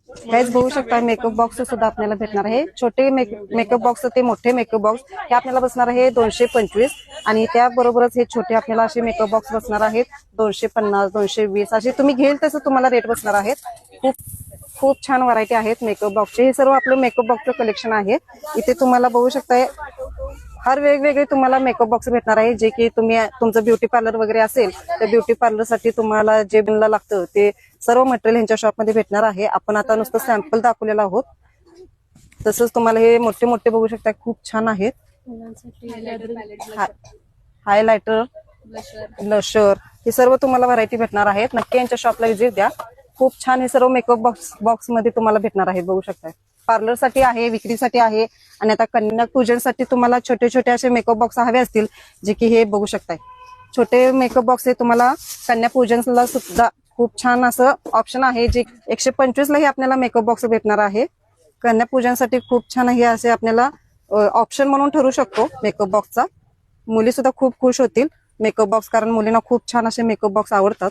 हेच बघू शकता मेकअप बॉक्स सुद्धा आपल्याला भेटणार आहे. छोटे मेकअप बॉक्स ते मोठे मेकअप बॉक्स हे आपल्याला बसणार आहे 225 आणि त्याबरोबरच हे छोटे आपल्याला असे मेकअप बॉक्स बसणार आहेत 250 220 असे तुम्ही घेईल तसं तुम्हाला रेट बसणार आहेत. खूप खूप छान व्हरायटी आहेत मेकअप बॉक्सचे. हे सर्व आपलं मेकअप बॉक्सचं कलेक्शन आहे. इथे तुम्हाला बघू शकताय हर वेगवेगळे तुम्हाला मेकअप बॉक्स भेटणार आहे. जे की तुम्ही तुमचं ब्युटी पार्लर वगैरे असेल तर ब्युटी पार्लर साठी तुम्हाला जे बनला लागतं ते सर्व मटेरियल यांच्या शॉपमध्ये भेटणार आहे. आपण आता नुसतं सॅम्पल दाखवलेलं आहोत. तसंच तुम्हाला हे मोठे मोठे बघू शकता खूप छान आहेत. हायलायटर ब्लशर हे सर्व तुम्हाला व्हरायटी भेटणार आहेत. नक्की यांच्या शॉपला व्हिजिट द्या. खूप छान हे सर्व मेकअप बॉक्स मध्ये तुम्हाला भेटणार आहे. बघू शकता पार्लर साठी आहे, विक्रीसाठी आहे आणि आता कन्या पूजनसाठी तुम्हाला छोटे छोटे असे मेकअप बॉक्स हवे असतील जे की हे बघू शकताय. छोटे मेकअप बॉक्स हे तुम्हाला कन्या पूजनला सुद्धा खूप छान असं ऑप्शन आहे. जे 125 लाही आपल्याला मेकअप बॉक्स भेटणार आहे. कन्या पूजनसाठी खूप छान हे असे आपल्याला ऑप्शन म्हणून ठरू शकतो मेकअप बॉक्सचा. मुली सुद्धा खूप खुश होतील मेकअप बॉक्स, कारण मुलींना खूप छान असे मेकअप बॉक्स आवडतात.